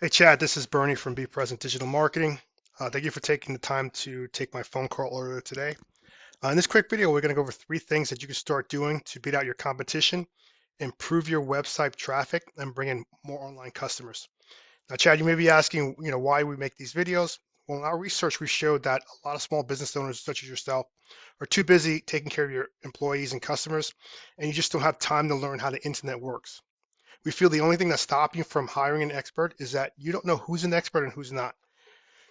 Hey Chad, this is Bernie from Be Present Digital Marketing. Thank you for taking the time to take my phone call earlier today. In this quick video, we're going to go over 3 things that you can start doing to beat out your competition, improve your website traffic, and bring in more online customers. Now, Chad, you may be asking, why we make these videos. Well, in our research, we showed that a lot of small business owners, such as yourself, are too busy taking care of your employees and customers, and you just don't have time to learn how the internet works. We feel the only thing that's stopping you from hiring an expert is that you don't know who's an expert and who's not.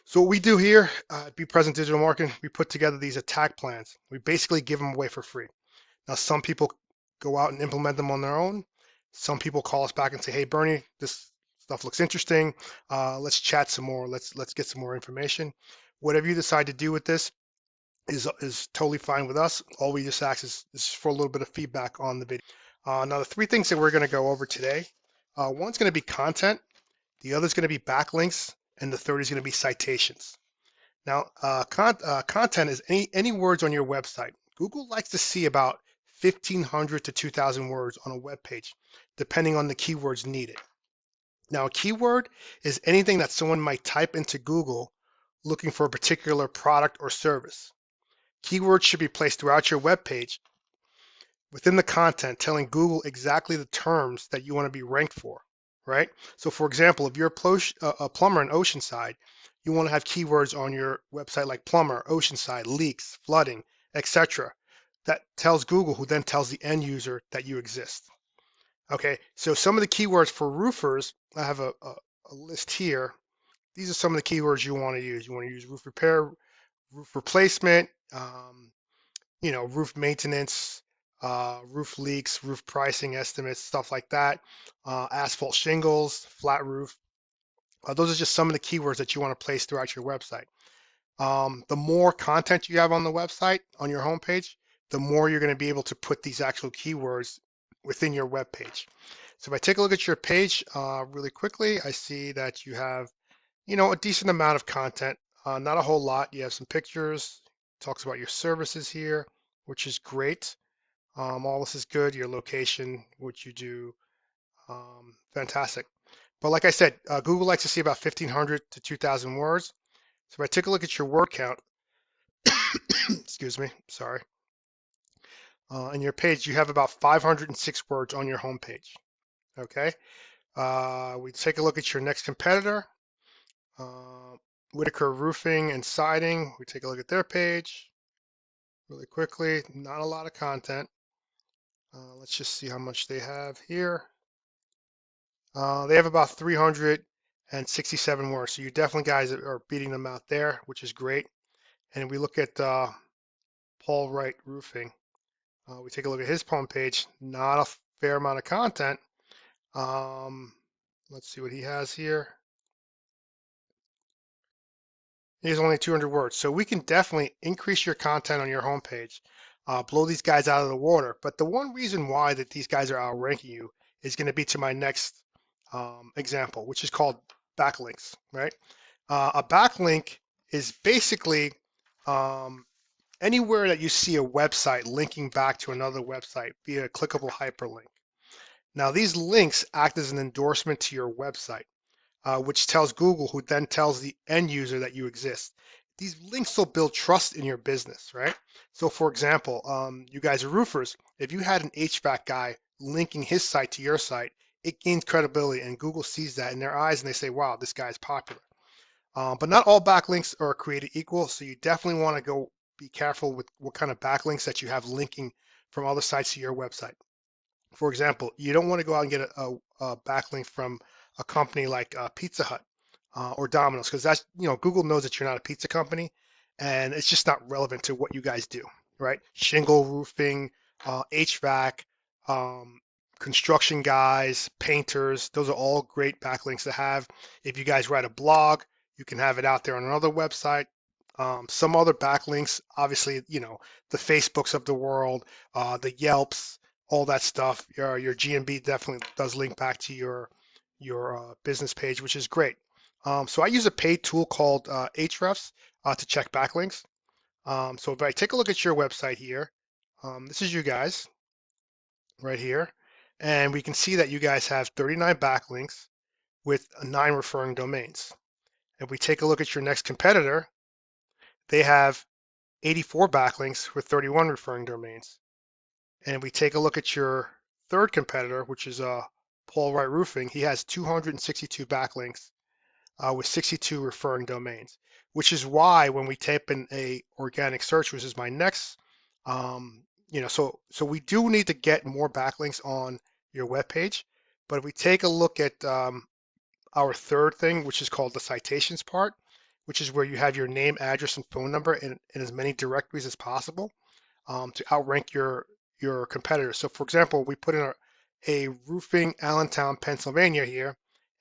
So what we do here at Be Present Digital Marketing, we put together these attack plans. We basically give them away for free. Now, some people go out and implement them on their own. Some people call us back and say, "Hey, Bernie, this stuff looks interesting. Let's chat some more. Let's get some more information." Whatever you decide to do with this is totally fine with us. All we just ask is for a little bit of feedback on the video. Now, the 3 things that we're going to go over today, one's going to be content, the other is going to be backlinks, and the third is going to be citations. Now, content is any words on your website. Google likes to see about 1,500 to 2,000 words on a web page, depending on the keywords needed. Now, a keyword is anything that someone might type into Google looking for a particular product or service. Keywords should be placed throughout your web page within the content, telling Google exactly the terms that you want to be ranked for, right? So for example, if you're a plumber in Oceanside, you want to have keywords on your website like plumber, Oceanside, leaks, flooding, etc. That tells Google, who then tells the end user that you exist. Okay, so some of the keywords for roofers, I have a list here. These are some of the keywords you want to use. You want to use roof repair, roof replacement, roof maintenance, roof leaks, roof pricing estimates, stuff like that, asphalt shingles, flat roof. Those are just some of the keywords that you want to place throughout your website. The more content you have on the website, on your homepage, the more you're going to be able to put these actual keywords within your web page. So if I take a look at your page really quickly, I see that you have, a decent amount of content, not a whole lot. You have some pictures, talks about your services here, which is great. All this is good. Your location, what you do, fantastic. But like I said, Google likes to see about 1,500 to 2,000 words. So if I take a look at your word count, excuse me, sorry, on your page, you have about 506 words on your home page. Okay. We take a look at your next competitor, Whitaker Roofing and Siding. We take a look at their page really quickly. Not a lot of content. Let's just see how much they have here. They have about 367 words. So you definitely guys are beating them out there, which is great. And we look at Paul Wright Roofing. We take a look at his home page. Not a fair amount of content. Let's see what he has here. He has only 200 words. So we can definitely increase your content on your homepage, blow these guys out of the water. But the one reason why that these guys are outranking you is going to be to my next example, which is called backlinks, right? A backlink is basically anywhere that you see a website linking back to another website via a clickable hyperlink. Now, these links act as an endorsement to your website, which tells Google, who then tells the end user that you exist. These links will build trust in your business, right? So for example, you guys are roofers. If you had an HVAC guy linking his site to your site, it gains credibility, and Google sees that in their eyes and they say, wow, this guy is popular. But not all backlinks are created equal, so you definitely want to go be careful with what kind of backlinks that you have linking from other sites to your website. For example, you don't want to go out and get a backlink from a company like Pizza Hut or Domino's, because that's, Google knows that you're not a pizza company, and it's just not relevant to what you guys do, right? Shingle roofing, HVAC, construction guys, painters, those are all great backlinks to have. If you guys write a blog, you can have it out there on another website. Some other backlinks, obviously, the Facebooks of the world, the Yelps, all that stuff. Your GMB definitely does link back to your business page, which is great. So I use a paid tool called Ahrefs to check backlinks. So if I take a look at your website here, this is you guys right here, and we can see that you guys have 39 backlinks. with 9 referring domains. If we take a look at your next competitor, they have 84 backlinks with 31 referring domains. And if we take a look at your third competitor, which is Paul Wright Roofing, he has 262 backlinks with 62 referring domains, which is why when we type in a organic search, which is my next, so we do need to get more backlinks on your web page. But if we take a look at our third thing, which is called the citations part, which is where you have your name, address, and phone number in as many directories as possible to outrank your competitors. So for example, we put in a roofing Allentown, Pennsylvania here,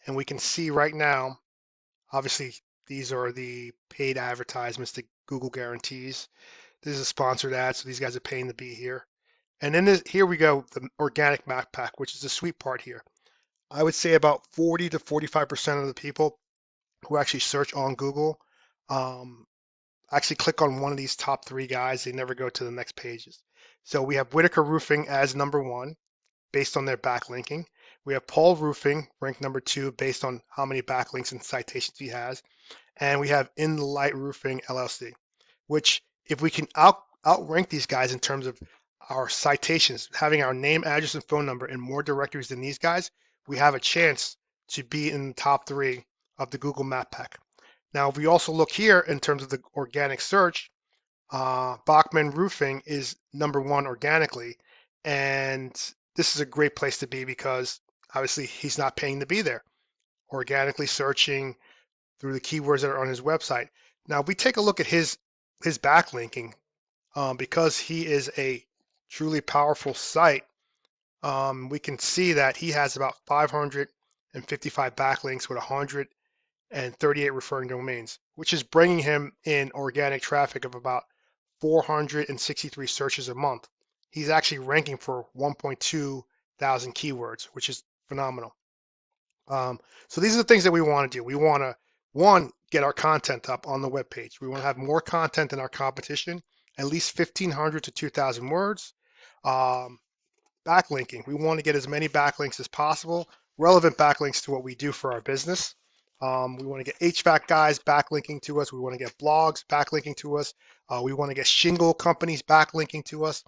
and we can see right now, obviously these are the paid advertisements that Google guarantees. This is a sponsored ad, so these guys are paying to be here. And then here we go, the organic map pack, which is the sweet part here. I would say about 40 to 45% of the people who actually search on Google actually click on one of these top 3 guys. They never go to the next pages. So we have Whitaker Roofing as number 1 based on their backlinking. We have Paul Roofing ranked number 2 based on how many backlinks and citations he has. And we have In the Light Roofing LLC, which if we can outrank these guys in terms of our citations, having our name, address, and phone number in more directories than these guys, we have a chance to be in the top 3 of the Google Map Pack. Now, if we also look here in terms of the organic search, Bachman Roofing is number 1 organically, and this is a great place to be because obviously he's not paying to be there. Organically searching through the keywords that are on his website. Now, if we take a look at his backlinking, because he is a truly powerful site, we can see that he has about 555 backlinks with 138 referring domains, which is bringing him in organic traffic of about 463 searches a month. He's actually ranking for 1.2 thousand keywords, which is phenomenal. So these are the things that we want to do. We want to, one, get our content up on the web page. We want to have more content than our competition, at least 1,500 to 2,000 words. Backlinking. We want to get as many backlinks as possible, relevant backlinks to what we do for our business. We want to get HVAC guys backlinking to us. We want to get blogs backlinking to us. We want to get shingle companies backlinking to us.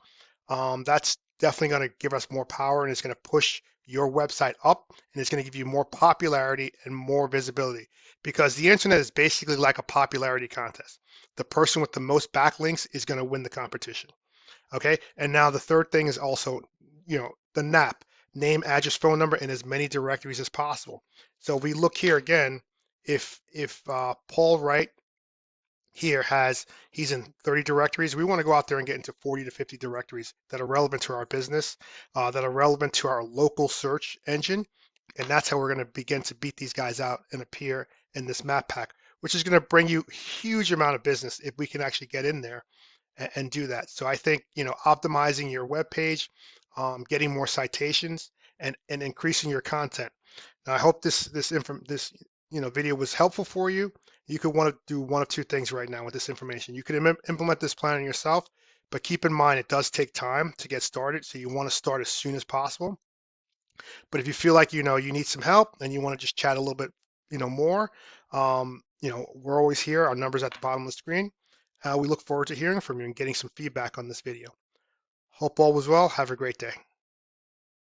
That's definitely going to give us more power, and it's going to push your website up, and it's going to give you more popularity and more visibility, because the internet is basically like a popularity contest. The person with the most backlinks is going to win the competition. Okay, and now the third thing is also, the NAP, name, address, phone number, in as many directories as possible. So we look here again, if Paul Wright here he's in 30 directories, we want to go out there and get into 40 to 50 directories that are relevant to our business, that are relevant to our local search engine, and that's how we're going to begin to beat these guys out and appear in this map pack, which is going to bring you huge amount of business if we can actually get in there and do that. So I think, optimizing your web page, getting more citations, and increasing your content. Now, I hope this video was helpful for you. You could want to do one of two things right now with this information. You could implement this plan on yourself, but keep in mind it does take time to get started, so you want to start as soon as possible. But if you feel like you need some help and you want to just chat a little bit more, we're always here. Our number's at the bottom of the screen. We look forward to hearing from you and getting some feedback on this video. Hope all was well. Have a great day.